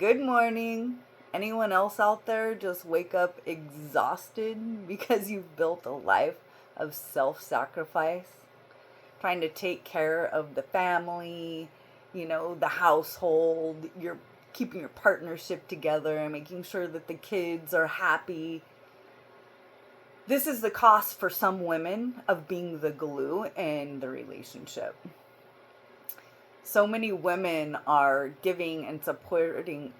Good morning. Anyone else out there just wake up exhausted because you've built a life of self sacrifice? Trying to take care of the family, the household, you're keeping your partnership together and making sure that the kids are happy. This is the cost for some women of being the glue in the relationship. So many women are giving and supporting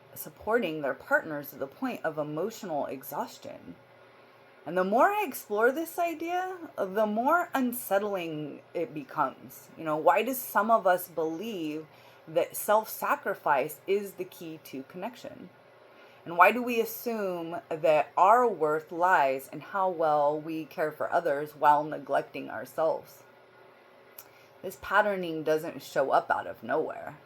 their partners to the point of emotional exhaustion. And the more I explore this idea, the more unsettling it becomes. Why does some of us believe that self-sacrifice is the key to connection? And why do we assume that our worth lies in how well we care for others while neglecting ourselves? This patterning doesn't show up out of nowhere.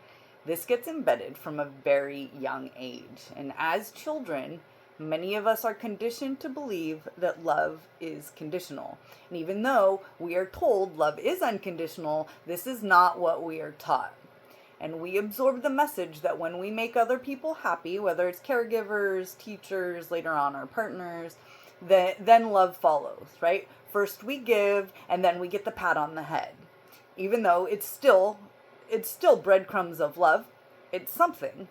This gets embedded from a very young age. And as children, many of us are conditioned to believe that love is conditional. And even though we are told love is unconditional, this is not what we are taught. And we absorb the message that when we make other people happy, whether it's caregivers, teachers, later on our partners, then love follows, right? First we give, and then we get the pat on the head. Even though it's still breadcrumbs of love, it's something.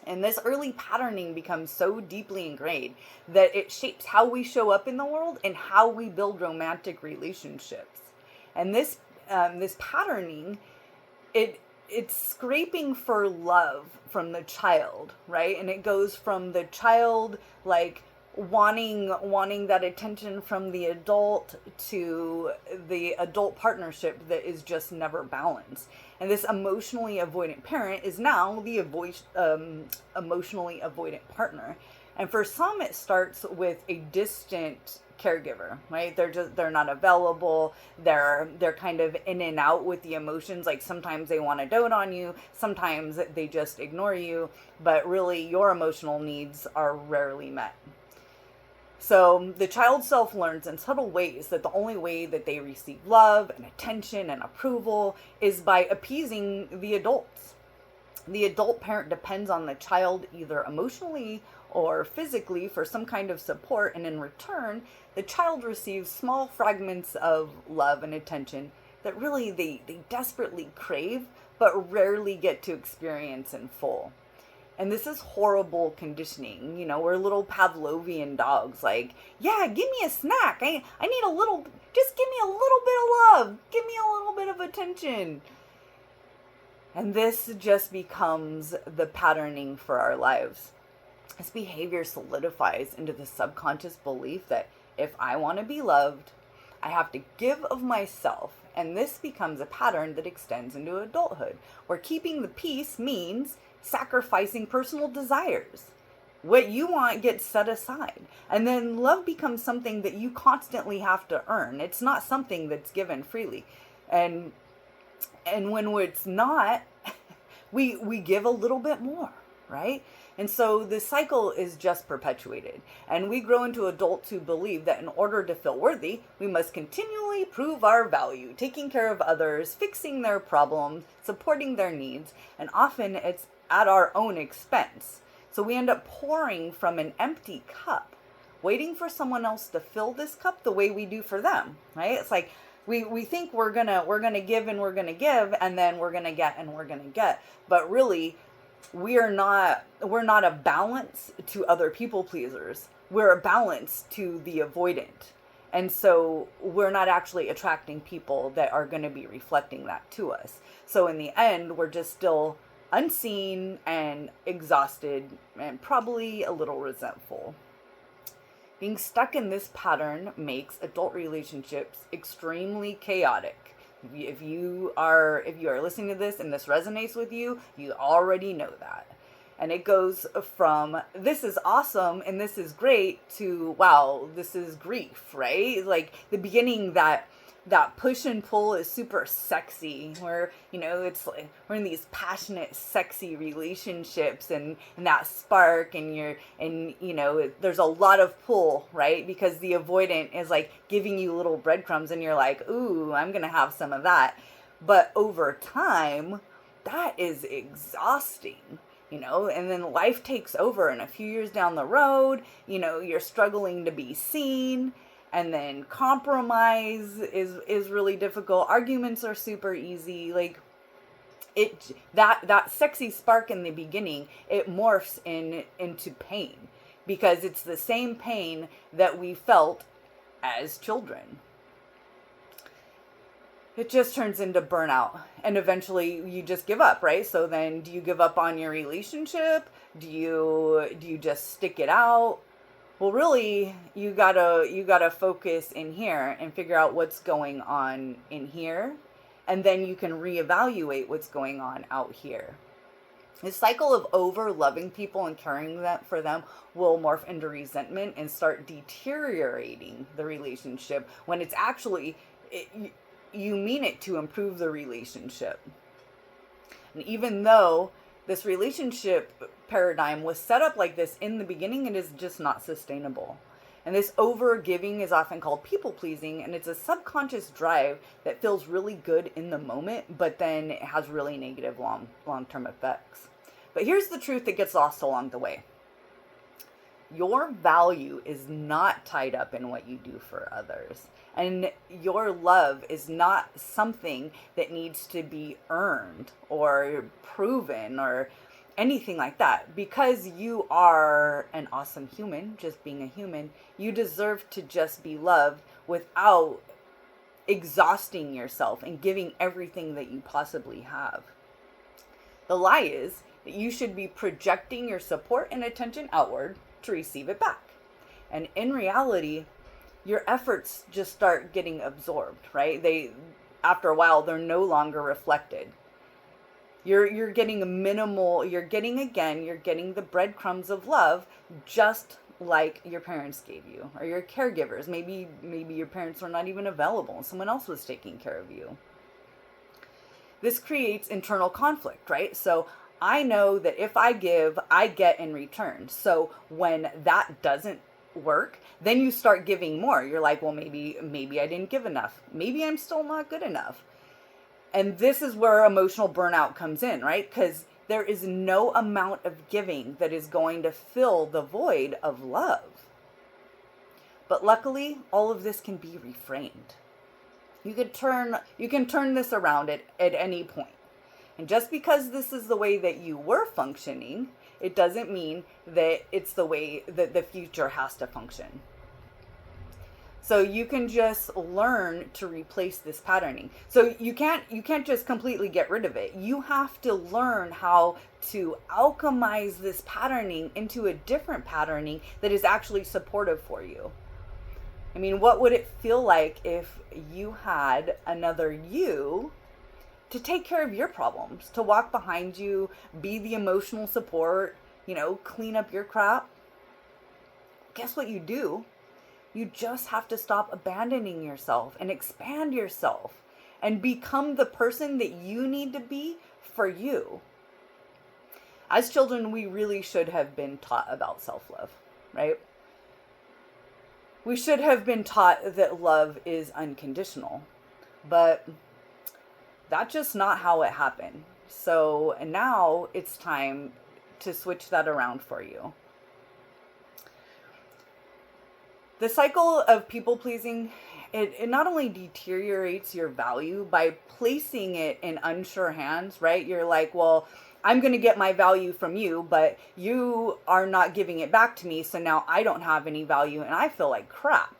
And this early patterning becomes so deeply ingrained that it shapes how we show up in the world and how we build romantic relationships. And this patterning, it's scraping for love from the child, right? And it goes from the child like wanting that attention from the adult to the adult partnership that is just never balanced. And this emotionally avoidant parent is now the emotionally avoidant partner. And for some, it starts with a distant caregiver, right? They're not available. They're kind of in and out with the emotions. Like sometimes they want to dote on you, sometimes they just ignore you, but really your emotional needs are rarely met. So the child self learns in subtle ways that the only way that they receive love and attention and approval is by appeasing the adults. The adult parent depends on the child either emotionally or physically for some kind of support, and in return, the child receives small fragments of love and attention that really they desperately crave but rarely get to experience in full. And this is horrible conditioning. We're little Pavlovian dogs. Like, yeah, give me a snack. I need just give me a little bit of love. Give me a little bit of attention. And this just becomes the patterning for our lives. This behavior solidifies into the subconscious belief that if I want to be loved, I have to give of myself. And this becomes a pattern that extends into adulthood, where keeping the peace means sacrificing personal desires. What you want gets set aside. And then love becomes something that you constantly have to earn. It's not something that's given freely. And when it's not, we give a little bit more, right? And so the cycle is just perpetuated. And we grow into adults who believe that in order to feel worthy, we must continually prove our value, taking care of others, fixing their problems, supporting their needs, and often it's at our own expense. So we end up pouring from an empty cup, waiting for someone else to fill this cup the way we do for them, right? It's like we think we're gonna give and we're gonna give, and then we're gonna get and we're gonna get. But really, we're not a balance to other people pleasers. We're a balance to the avoidant. And so we're not actually attracting people that are going to be reflecting that to us. So in the end, we're just still unseen and exhausted and probably a little resentful. Being stuck in this pattern makes adult relationships extremely chaotic. If you are listening to this and this resonates with you, you already know that. And it goes from this is awesome and this is great to wow, this is grief, right? Like the beginning, that push and pull is super sexy, where it's like we're in these passionate sexy relationships and that spark, and there's a lot of pull, right? Because the avoidant is like giving you little breadcrumbs and you're like, ooh, I'm gonna have some of that. But over time, that is exhausting. and then life takes over, and a few years down the road, you're struggling to be seen, and then compromise is really difficult. Arguments are super easy. Like, that sexy spark in the beginning, it morphs into pain, because it's the same pain that we felt as children. It just turns into burnout, and eventually you just give up, right? So then, do you give up on your relationship? Do you just stick it out? Well, really, you gotta focus in here and figure out what's going on in here, and then you can reevaluate what's going on out here. The cycle of over loving people and caring for them will morph into resentment and start deteriorating the relationship, when it's actually, you mean it to improve the relationship. And even though this relationship paradigm was set up like this in the beginning, it is just not sustainable. And this over giving is often called people pleasing, and it's a subconscious drive that feels really good in the moment, but then it has really negative long-term effects. But here's the truth that gets lost along the way. Your value is not tied up in what you do for others. And your love is not something that needs to be earned or proven or anything like that. Because you are an awesome human, just being a human, you deserve to just be loved without exhausting yourself and giving everything that you possibly have. The lie is that you should be projecting your support and attention outward to receive it back. And in reality, your efforts just start getting absorbed, right? After a while, they're no longer reflected. You're getting you're getting the breadcrumbs of love, just like your parents gave you, or your caregivers. Maybe your parents were not even available and someone else was taking care of you. This creates internal conflict, right? So I know that if I give, I get in return. So when that doesn't work, then you start giving more. You're like, well, maybe I didn't give enough. Maybe I'm still not good enough. And this is where emotional burnout comes in, right? Because there is no amount of giving that is going to fill the void of love. But luckily, all of this can be reframed. You can turn this around at any point. And just because this is the way that you were functioning, it doesn't mean that it's the way that the future has to function. So you can just learn to replace this patterning. So you can't just completely get rid of it. You have to learn how to alchemize this patterning into a different patterning that is actually supportive for you. I mean, what would it feel like if you had another you to take care of your problems, to walk behind you, be the emotional support, clean up your crap? Guess what you do? You just have to stop abandoning yourself and expand yourself and become the person that you need to be for you. As children, we really should have been taught about self-love, right? We should have been taught that love is unconditional, but that's just not how it happened. So now it's time to switch that around for you. The cycle of people pleasing, it not only deteriorates your value by placing it in unsure hands, right? You're like, well, I'm going to get my value from you, but you are not giving it back to me. So now I don't have any value and I feel like crap.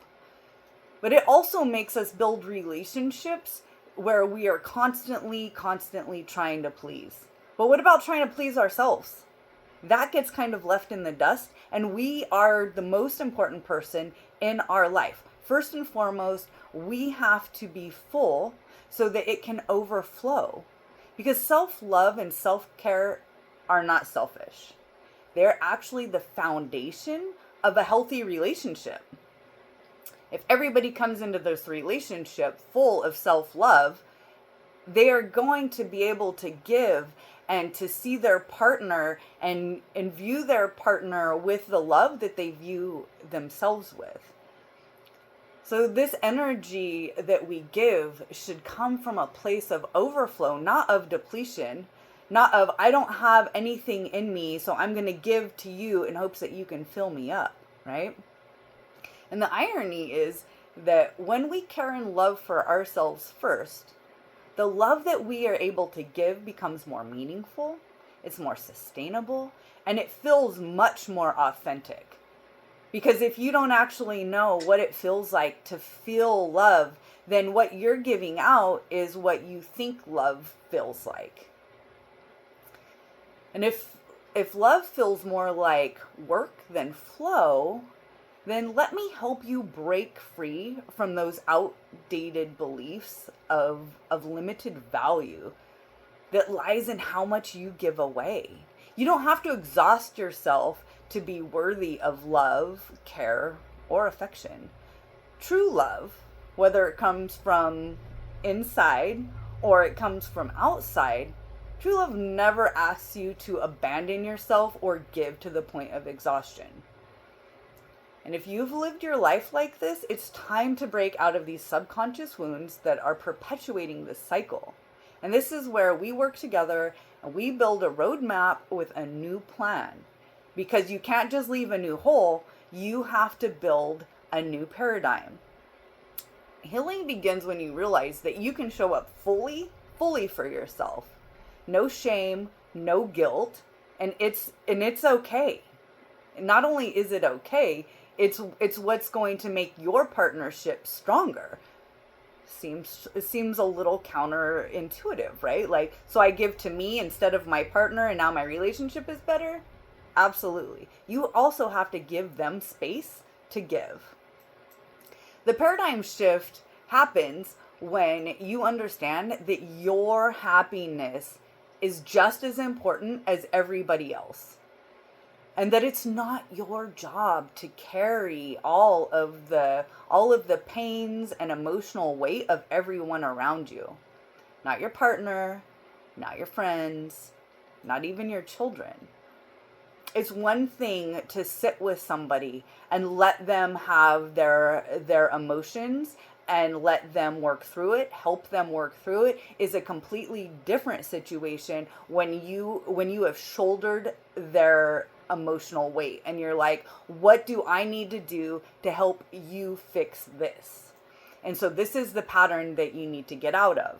But it also makes us build relationships where we are constantly trying to please. But what about trying to please ourselves? That gets kind of left in the dust, and we are the most important person in our life. First and foremost, we have to be full so that it can overflow. Because self-love and self-care are not selfish. They're actually the foundation of a healthy relationship. If everybody comes into this relationship full of self-love, they are going to be able to give and to see their partner and view their partner with the love that they view themselves with. So this energy that we give should come from a place of overflow, not of depletion. not of, I don't have anything in me, so I'm going to give to you in hopes that you can fill me up, right? And the irony is that when we care and love for ourselves first, the love that we are able to give becomes more meaningful, it's more sustainable, and it feels much more authentic. Because if you don't actually know what it feels like to feel love, then what you're giving out is what you think love feels like. And if love feels more like work than flow, then let me help you break free from those outdated beliefs of limited value that lies in how much you give away. You don't have to exhaust yourself to be worthy of love, care, or affection. True love, whether it comes from inside or it comes from outside, true love never asks you to abandon yourself or give to the point of exhaustion. And if you've lived your life like this, it's time to break out of these subconscious wounds that are perpetuating this cycle. And this is where we work together and we build a roadmap with a new plan. Because you can't just leave a new hole, you have to build a new paradigm. Healing begins when you realize that you can show up fully for yourself. No shame, no guilt, and it's okay. Not only is it okay, it's what's going to make your partnership stronger. It seems a little counterintuitive, right? Like, so I give to me instead of my partner and now my relationship is better? Absolutely. You also have to give them space to give. The paradigm shift happens when you understand that your happiness is just as important as everybody else. And that it's not your job to carry all of the pains and emotional weight of everyone around you. Not your partner, not your friends, not even your children. It's one thing to sit with somebody and let them have their emotions and let them work through it, help them work through it, is a completely different situation when you have shouldered their emotional weight and you're like, what do I need to do to help you fix this? And so this is the pattern that you need to get out of.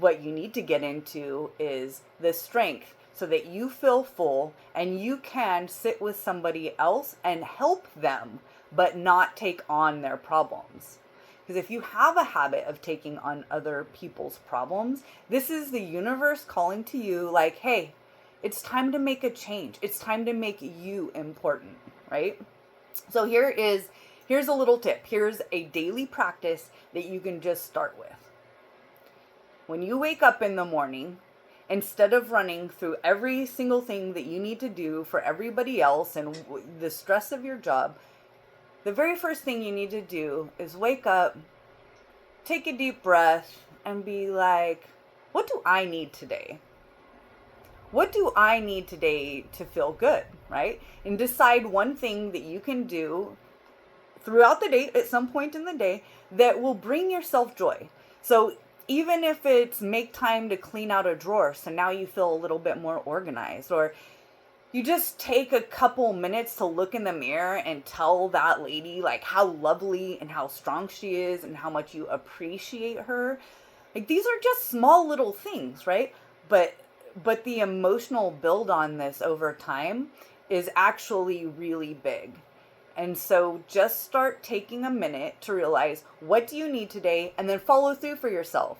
What you need to get into is the strength so that you feel full and you can sit with somebody else and help them, but not take on their problems. Because if you have a habit of taking on other people's problems, this is the universe calling to you like, hey, it's time to make a change. It's time to make you important, right? So here's a little tip. Here's a daily practice that you can just start with. When you wake up in the morning, instead of running through every single thing that you need to do for everybody else and the stress of your job, the very first thing you need to do is wake up, take a deep breath, and be like, what do I need today? What do I need today to feel good, right? And decide one thing that you can do throughout the day, at some point in the day, that will bring yourself joy. So even if it's make time to clean out a drawer, so now you feel a little bit more organized, or you just take a couple minutes to look in the mirror and tell that lady like how lovely and how strong she is and how much you appreciate her. Like, these are just small little things, right? But the emotional build on this over time is actually really big. And so just start taking a minute to realize, what do you need today? And then follow through for yourself.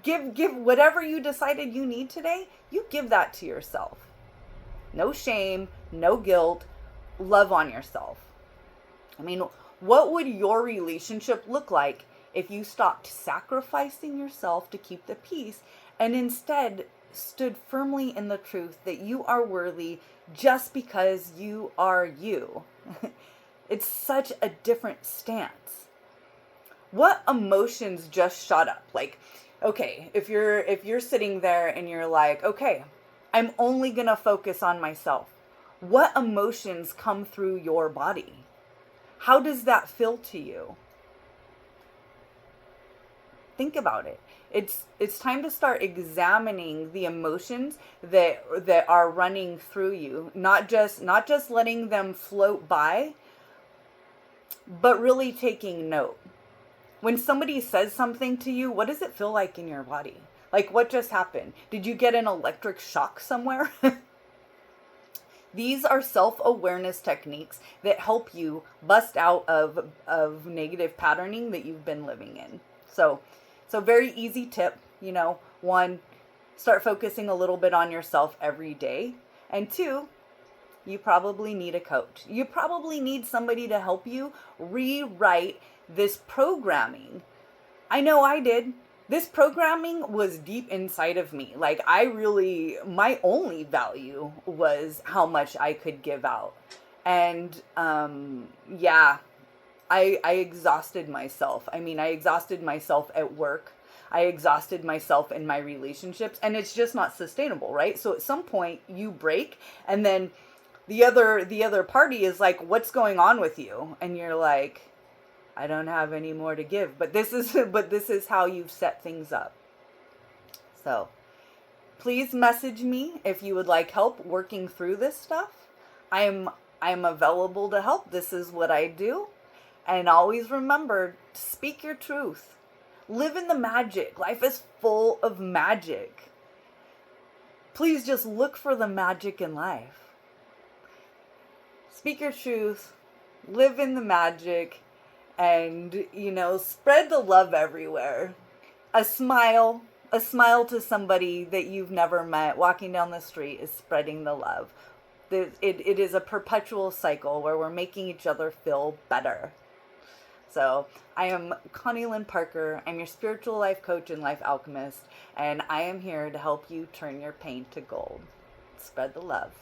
Give whatever you decided you need today, you give that to yourself. No shame, no guilt, love on yourself. I mean, what would your relationship look like if you stopped sacrificing yourself to keep the peace and instead stood firmly in the truth that you are worthy just because you are you? It's such a different stance. What emotions just shot up? Like, okay, if you're sitting there and you're like, okay, I'm only gonna focus on myself. What emotions come through your body? How does that feel to you? Think about it. It's time to start examining the emotions that are running through you, not just letting them float by, but really taking note. When somebody says something to you, what does it feel like in your body? Like, what just happened? Did you get an electric shock somewhere? These are self-awareness techniques that help you bust out of negative patterning that you've been living in. So very easy tip, one, start focusing a little bit on yourself every day. And two, you probably need a coach. You probably need somebody to help you rewrite this programming. I know I did. This programming was deep inside of me. Like, my only value was how much I could give out. And yeah, I exhausted myself. I mean, I exhausted myself at work. I exhausted myself in my relationships, and it's just not sustainable, right? So at some point you break, and then the other party is like, "What's going on with you?" And you're like, "I don't have any more to give." But this is how you've set things up. So, please message me if you would like help working through this stuff. I'm available to help. This is what I do. And always remember to speak your truth. Live in the magic. Life is full of magic. Please just look for the magic in life. Speak your truth. Live in the magic. And, spread the love everywhere. A smile to somebody that you've never met walking down the street is spreading the love. It is a perpetual cycle where we're making each other feel better. So I am Connie Lynn Parker. I'm your spiritual life coach and life alchemist, and I am here to help you turn your pain to gold. Spread the love.